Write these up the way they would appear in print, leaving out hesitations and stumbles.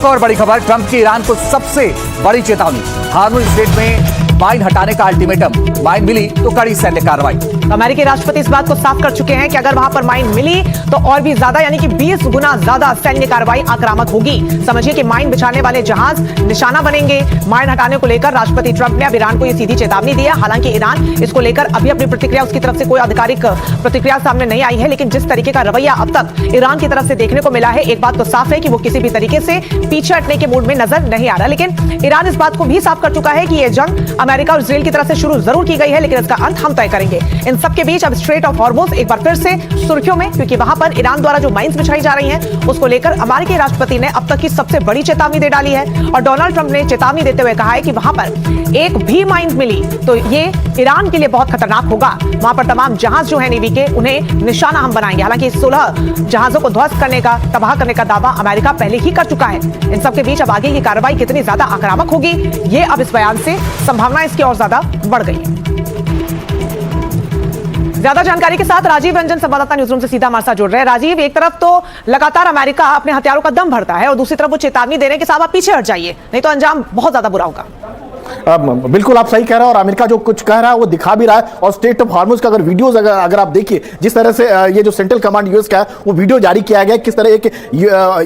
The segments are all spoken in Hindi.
और बड़ी खबर, ट्रंप की ईरान को सबसे बड़ी चेतावनी। हार्मुज स्ट्रेट में माइन हटाने का अल्टीमेटम, माइन मिली तो कड़ी सैन्य कार्रवाई। अमेरिकी राष्ट्रपति इस बात को साफ कर चुके हैं कि अगर वहां पर माइन मिली तो और भी ज्यादा यानी कि 20 गुना ज्यादा सैन्य कार्रवाई आक्रामक होगी। समझिए कि माइन बिछाने वाले जहाज निशाना बनेंगे। माइन हटाने को लेकर राष्ट्रपति ट्रंप ने अब ईरान को यह सीधी चेतावनी दी है। हालांकि ईरान इसको लेकर अभी अपनी प्रतिक्रिया, उसकी तरफ से कोई आधिकारिक प्रतिक्रिया सामने नहीं आई है, लेकिन जिस तरीके का रवैया अब तक ईरान की तरफ से देखने को मिला है, एक बात तो साफ है कि वो किसी भी तरीके से पीछे हटने के मूड में नजर नहीं आ रहा। लेकिन ईरान इस बात को भी साफ कर चुका है कि यह जंग अमेरिका और इजरायल की तरफ से शुरू जरूर की गई है, लेकिन इसका अंत हम तय करेंगे। इन सबके बीच अब स्ट्रेट ऑफ हॉर्मुज एक बार फिर से सुर्खियों में, क्योंकि वहां पर ईरान द्वारा जो माइंस बिछाई जा रही हैं, उसको लेकर अमेरिकी राष्ट्रपति ने अब तक की सबसे बड़ी चेतावनी दे डाली है। और डोनाल्ड ट्रंप ने चेतावनी देते हुए कहा है कि वहां पर एक भी माइंस मिली तो ये ईरान के लिए बहुत खतरनाक होगा। वहां पर तमाम जहाज जो है नेवी के, उन्हें निशाना हम बनाएंगे। हालांकि 16 जहाजों को ध्वस्त करने का, तबाह करने का दावा अमेरिका पहले ही कर चुका है। इन सबके बीच अब आगे की कार्रवाई कितनी ज्यादा आक्रामक होगी, ये अब इस बयान से संभावना इसकी और ज्यादा बढ़ गई है। ज्यादा जानकारी के साथ राजीव रंजन संवाददाता न्यूज रूम से सीधा हमारे साथ जुड़ रहे हैं। राजीव, एक तरफ तो लगातार अमेरिका अपने हथियारों का दम भरता है और दूसरी तरफ वो चेतावनी दे रहे हैं कि साहब आप पीछे हट जाइए, नहीं तो अंजाम बहुत ज्यादा बुरा होगा। बिल्कुल आप सही कह रहे हैं, और अमेरिका जो कुछ कह रहा है वो दिखा भी रहा है। और स्ट्रेट ऑफ हॉर्मुज का अगर वीडियोस अगर आप देखिए, जिस तरह से ये जो सेंट्रल कमांड यूएस का है वो वीडियो जारी किया गया, किस तरह एक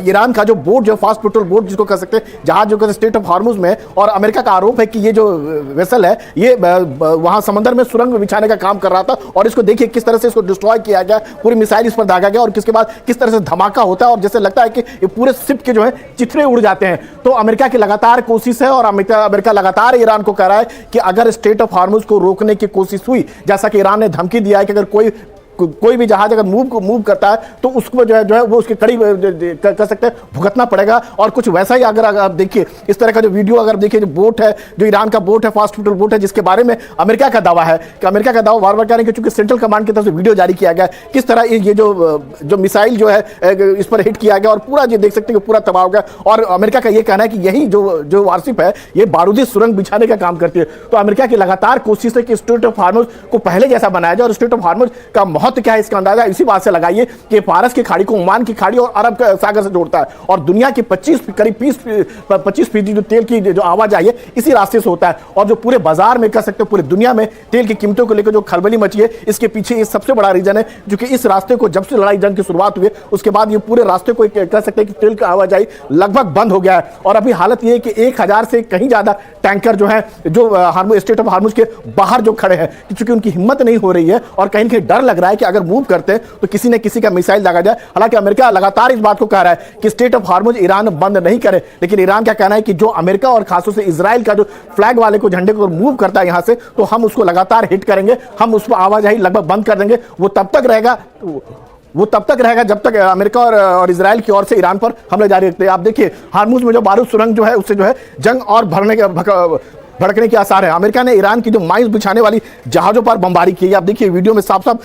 ईरान का जो बोट, जो फास्ट पेट्रोल बोट जिसको कह सकते हैं, जहाज जो स्ट्रेट ऑफ हॉर्मुज में, और अमेरिका का आरोप है कि ये जो वेसल है ये वहां समंदर में सुरंग बिछाने का काम कर रहा था। और इसको देखिए किस तरह से इसको डिस्ट्रॉय किया गया, पूरी मिसाइल इस पर दागा गया, और किसके बाद किस तरह से धमाका होता है, और जैसे लगता है कि ये पूरे शिप के जो है चिथड़े उड़ जाते हैं। तो अमेरिका की लगातार कोशिश है, और अमेरिका लगातार ईरान को कह रहा है कि अगर स्ट्रेट ऑफ हॉर्मुज को रोकने की कोशिश हुई, जैसा कि ईरान ने धमकी दिया है कि अगर कोई भी जहाज अगर मूव करता है तो उसको जो है वो उसके कड़ी कर सकते हैं भुगतना पड़ेगा। और कुछ वैसा ही अगर आप देखिए इस तरह का जो वीडियो अगर देखिए, जो बोट है, जो ईरान का बोट है, फास्ट पेट्रोल बोट है, जिसके बारे में अमेरिका का दावा है कि अमेरिका का दावा बार बार कह रहे हैं कि चूंकि सेंट्रल कमांड की तरफ से वीडियो जारी किया गया, किस तरह ये जो मिसाइल जो है इस पर हिट किया गया, और पूरा ये देख सकते हैं कि पूरा तबाह हो गया। और अमेरिका का ये कहना है कि यही जो वारशिप है ये बारूदी सुरंग बिछाने का काम करती है। तो अमेरिका की लगातार कोशिश है कि स्ट्रेट ऑफ हॉर्मुज को पहले जैसा बनाया जाए। और स्ट्रेट ऑफ हॉर्मुज का महत्व क्या है इसका अंदाजा इसी बात से लगाइए कि फारस की खाड़ी को ओमान की खाड़ी और अरब सागर से जोड़ता है, और दुनिया की करीब 25% जो तेल की जो आवाजाही है इसी रास्ते से होता है। और जो पूरे बाजार में कह सकते हैं, पूरे दुनिया में तेल की कीमतों को लेकर जो खलबली मची है, इसके पीछे ये सबसे बड़ा रीजन है, क्योंकि इस रास्ते को जब से लड़ाई जंग की शुरुआत हुई उसके बाद ये पूरे रास्ते को कह सकते हैं कि तेल की आवाजाही लगभग बंद हो गया है। और अभी हालत ये है कि 1000 से कहीं ज्यादा टैंकर जो है जो स्ट्रेट ऑफ हॉर्मुज के बाहर जो खड़े हैं, क्योंकि उनकी हिम्मत नहीं हो रही है, और कहीं कहीं डर लग रहा है कि अगर मूव करते हैं तो किसी ने किसी का मिसाइल दागा जाए। हालांकि अमेरिका लगातार इस बात को कह रहा है कि स्ट्रेट ऑफ हॉर्मुज ईरान बंद नहीं करे, लेकिन ईरान क्या कहना है कि जो अमेरिका और खासतौर से इजराइल का जो फ्लैग वाले को झंडे को मूव करता है यहां से, तो हम उसको लगातार हिट करेंगे, हम उस पर आवाजाही लगभग बंद कर देंगे। वो तब तक रहेगा जब तक अमेरिका और इजराइल की ओर से ईरान पर हमले जारी रखते हैं। आप देखिए हार्मुज में जो बारूद सुरंग जो है उससे जो है जंग और भड़कने के आसार है। अमेरिका ने ईरान की जो माइंस बिछाने वाली जहाजों पर बमबारी की है, आप देखिए वीडियो में साफ साफ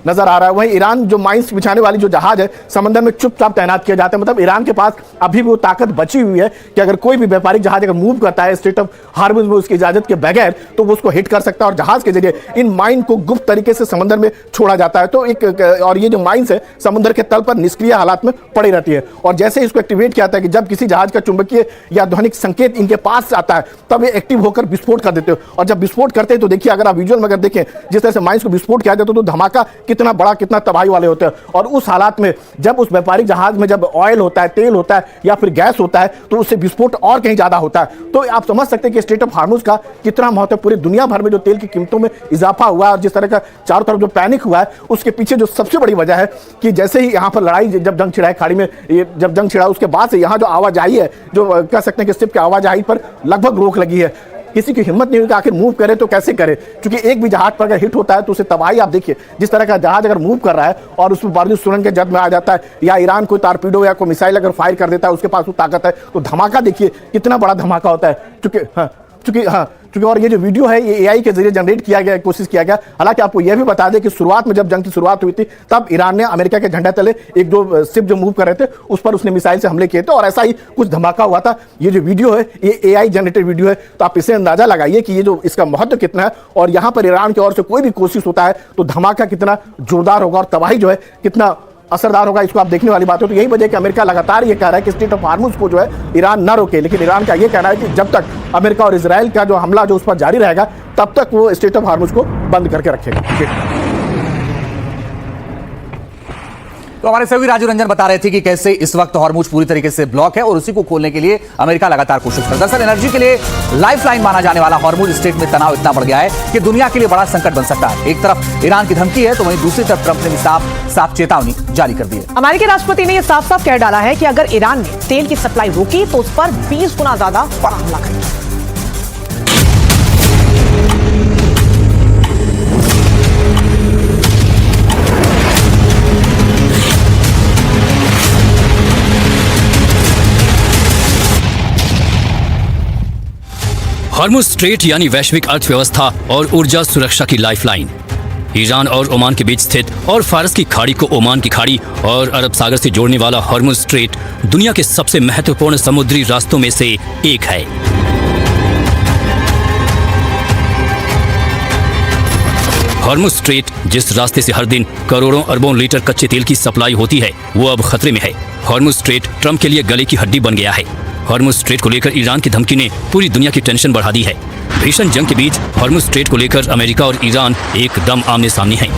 नजर आ रहा है। वहीं ईरान जो माइंस बिछाने वाली जो जहाज है समंदर में चुपचाप तैनात किया जाता है। मतलब ईरान के पास अभी भी वो ताकत बची हुई है कि अगर कोई भी व्यापारिक जहाज अगर मूव करता है स्ट्रेट ऑफ हॉर्मुज में उसकी इजाजत के बगैर, तो वो उसको हिट कर सकता है, और जहाज के जरिए इन माइन को गुप्त तरीके से समंदर में छोड़ा जाता है। तो और ये जो माइंस है समुद्र के तल पर निष्क्रिय हालात में पड़ी रहती है, और जैसे ही इसको एक्टिवेट किया जाता है कि जब किसी जहाज का चुंबकीय या ध्वनिक संकेत इनके पास आता है तब ये एक्टिव होकर विस्फोट कर देते हो। और जब विस्फोट करते हैं तो देखिए, अगर आप विजुअल में अगर देखें जिस तरह से माइंस को विस्फोट किया जाता है तो धमाका कितना बड़ा, कितना तबाही वाले होते हैं। और उस हालात में जब उस व्यापारिक जहाज में जब ऑयल होता है, तेल होता है या फिर गैस होता है, तो उससे विस्फोट और कहीं ज्यादा होता है। तो आप समझ सकते हैं कि स्ट्रेट ऑफ हॉर्मुज का कितना महत्व है। पूरी दुनिया भर में जो तेल की कीमतों में इजाफा हुआ है और जिस तरह का चारों तरफ जो पैनिक हुआ है, उसके पीछे जो सबसे बड़ी वजह है कि जैसे ही यहाँ पर लड़ाई जब जंग छिड़ा है खाड़ी में, जब जंग छिड़ा उसके बाद से यहाँ जो आवाजाही है, जो कह सकते हैं कि शिप की आवाजाही पर लगभग रोक लगी है। किसी की हिम्मत नहीं हुई कि आखिर मूव करे तो कैसे करे, क्योंकि एक भी जहाज पर अगर हिट होता है तो उसे तबाही आप देखिए। जिस तरह का जहाज अगर मूव कर रहा है और उसमें बारूद सुरंग के जद में आ जाता है, या ईरान कोई टारपीडो या कोई मिसाइल अगर फायर कर देता है, उसके पास वो ताकत है, तो धमाका देखिए कितना बड़ा धमाका होता है। चूंकि और ये जो वीडियो है ये एआई के जरिए जनरेट किया गया, कोशिश किया गया। हालांकि आपको यह भी बता दें कि शुरुआत में जब जंग की शुरुआत हुई थी तब ईरान ने अमेरिका के झंडे तले एक जो शिप जो मूव कर रहे थे उस पर उसने मिसाइल से हमले किए थे, और ऐसा ही कुछ धमाका हुआ था। ये जो वीडियो है ये एआई जनरेटेड वीडियो है, तो आप इसे अंदाजा लगाइए कि ये जो इसका महत्व कितना है। और यहां पर ईरान की ओर से कोई भी कोशिश होता है तो धमाका कितना जोरदार होगा और तबाही जो है कितना असरदार होगा, इसको आप देखने वाली बात है। तो यही वजह है कि अमेरिका लगातार ये कह रहा है कि स्ट्रेट ऑफ हार्मुज को जो है ईरान ना रोके, लेकिन ईरान का ये कहना है कि जब तक अमेरिका और इजराइल का जो हमला जो उस पर जारी रहेगा तब तक वो स्ट्रेट ऑफ हार्मुज को बंद करके रखेगा। तो हमारे सहयोगी राजू रंजन बता रहे थे कि कैसे इस वक्त हॉर्मुज पूरी तरीके से ब्लॉक है और उसी को खोलने के लिए अमेरिका लगातार कोशिश करता है। दरअसल एनर्जी के लिए लाइफलाइन माना जाने वाला हॉर्मुज स्ट्रेट में तनाव इतना बढ़ गया है कि दुनिया के लिए बड़ा संकट बन सकता है। एक तरफ ईरान की धमकी है तो वहीं दूसरी तरफ ट्रंप ने भी साफ चेतावनी जारी कर दी है। अमेरिकी राष्ट्रपति ने यह साफ साफ कह डाला है कि अगर ईरान ने तेल की सप्लाई रोकी तो उस पर 20 गुना ज्यादा बड़ा हमला करेगा। हॉर्मुज स्ट्रेट यानी वैश्विक अर्थव्यवस्था और ऊर्जा सुरक्षा की लाइफलाइन। ईरान और ओमान के बीच स्थित और फारस की खाड़ी को ओमान की खाड़ी और अरब सागर से जोड़ने वाला हॉर्मुज स्ट्रेट दुनिया के सबसे महत्वपूर्ण समुद्री रास्तों में से एक है। हॉर्मुज स्ट्रेट जिस रास्ते से हर दिन करोड़ों अरबों लीटर कच्चे तेल की सप्लाई होती है वो अब खतरे में है। हॉर्मुज स्ट्रेट ट्रंप के लिए गले की हड्डी बन गया है। हॉर्मुज स्ट्रेट को लेकर ईरान की धमकी ने पूरी दुनिया की टेंशन बढ़ा दी है। भीषण जंग के बीच हॉर्मुज स्ट्रेट को लेकर अमेरिका और ईरान एकदम आमने सामने हैं।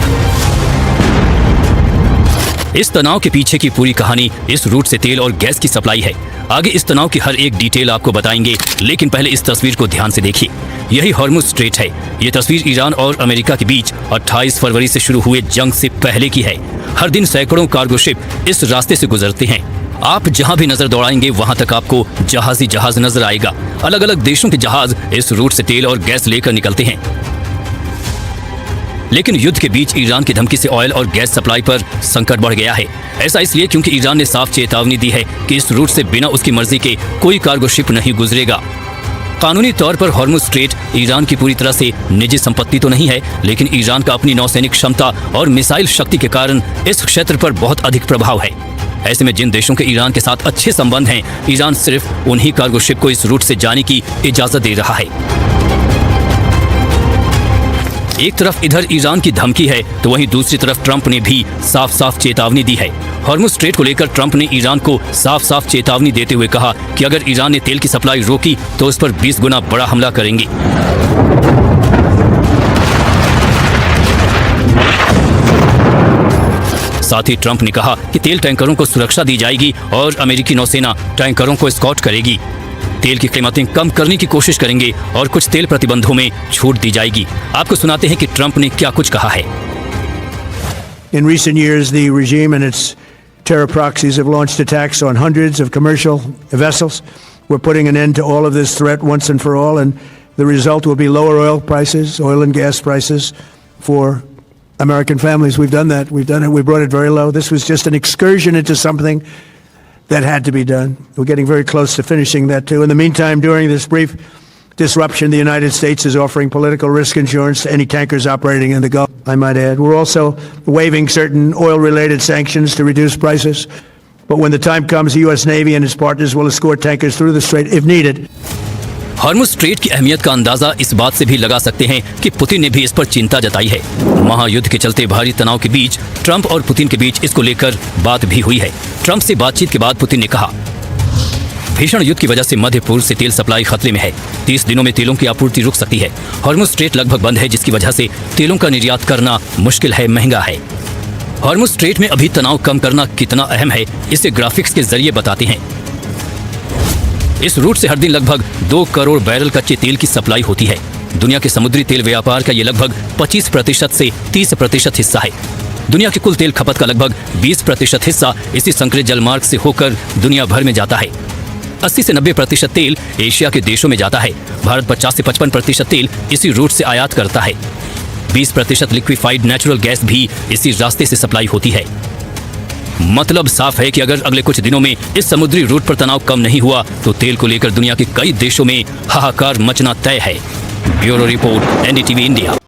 इस तनाव के पीछे की पूरी कहानी इस रूट से तेल और गैस की सप्लाई है। आगे इस तनाव की हर एक डिटेल आपको बताएंगे, लेकिन पहले इस तस्वीर को ध्यान से देखिए। यही हॉर्मुज स्ट्रेट है। ये तस्वीर ईरान और अमेरिका के बीच 28 फरवरी से शुरू हुए जंग से पहले की है। हर दिन सैकड़ों कार्गो शिप इस रास्ते से गुजरते हैं। आप जहां भी नजर दौड़ाएंगे वहां तक आपको जहाज ही जहाज नजर आएगा। अलग अलग देशों के जहाज इस रूट से तेल और गैस लेकर निकलते हैं। लेकिन युद्ध के बीच ईरान की धमकी से ऑयल और गैस सप्लाई पर संकट बढ़ गया है। ऐसा इसलिए क्योंकि ईरान ने साफ चेतावनी दी है कि इस रूट से बिना उसकी मर्जी के कोई कार्गो शिप नहीं गुजरेगा। कानूनी तौर पर हॉर्मुज स्ट्रेट ईरान की पूरी तरह से निजी संपत्ति तो नहीं है, लेकिन ईरान का अपनी नौसैनिक क्षमता और मिसाइल शक्ति के कारण इस क्षेत्र पर बहुत अधिक प्रभाव है। ऐसे में जिन देशों के ईरान के साथ अच्छे संबंध हैं, ईरान सिर्फ उन्हीं कार्गो शिप को इस रूट से जाने की इजाजत दे रहा है। एक तरफ इधर ईरान की धमकी है तो वहीं दूसरी तरफ ट्रंप ने भी साफ साफ चेतावनी दी है। हॉर्मुज स्ट्रेट को लेकर ट्रंप ने ईरान को साफ साफ चेतावनी देते हुए कहा कि अगर ईरान ने तेल की सप्लाई रोकी तो उस पर 20 गुना बड़ा हमला करेंगे। साथ ही ट्रंप ने कहा कि तेल टैंकरों को सुरक्षा दी जाएगी और अमेरिकी नौसेना टैंकरों को एस्कॉर्ट करेगी। तेल की कीमतें कम करने की कोशिश करेंगे और कुछ तेल प्रतिबंधों में छूट दी जाएगी। आपको सुनाते हैं कि ट्रंप ने क्या कुछ कहा है। In recent years, the regime and its terror proxies have launched attacks on hundreds of commercial vessels. We're putting an end to all of this threat once and for all, and the result will be lower oil prices, oil and gas prices for American families. We've done that. We've done it. We brought it very low. This was just an excursion into something that had to be done. We're getting very close to finishing that too. In the meantime, during this brief disruption, the United States is offering political risk insurance to any tankers operating in the Gulf, I might add. We're also waiving certain oil-related sanctions to reduce prices. But when the time comes, the U.S. Navy and its partners will escort tankers through the strait if needed. Hormuz strait की अहमियत का अंदाजा इस बात से भी लगा सकते हैं कि पुतिन ने भी इस पर चिंता जताई है। महायुद्ध के चलते भारी तनाव के बीच ट्रंप और पुतिन के बीच इसको लेकर बात भी हुई है। ट्रंप से बातचीत के बाद पुतिन ने कहा, भीषण युद्ध की वजह से मध्य पूर्व से तेल सप्लाई खतरे में है। 30 दिनों में तेलों की आपूर्ति रुक सकती है। हॉर्मुज स्ट्रेट लगभग बंद है, जिसकी वजह से तेलों का निर्यात करना मुश्किल है, महंगा है। हॉर्मुज स्ट्रेट में अभी तनाव कम करना कितना अहम है, इसे ग्राफिक्स के जरिए बताते हैं। इस रूट से हर दिन लगभग 2 करोड़ बैरल कच्चे तेल की सप्लाई होती है। दुनिया के समुद्री तेल व्यापार का ये लगभग 25% से 30% हिस्सा है। दुनिया के कुल तेल खपत का लगभग 20% हिस्सा इसी संकरे जलमार्ग से होकर दुनिया भर में जाता है। 80 से 90% तेल एशिया के देशों में जाता है। भारत 50 से 55% तेल इसी रूट से आयात करता है। 20% लिक्विफाइड नेचुरल गैस भी इसी रास्ते से सप्लाई होती है। मतलब साफ है कि अगर अगले कुछ दिनों में इस समुद्री रूट पर तनाव कम नहीं हुआ तो तेल को लेकर दुनिया के कई देशों में हाहाकार मचना तय है। Bureau report, NDTV India.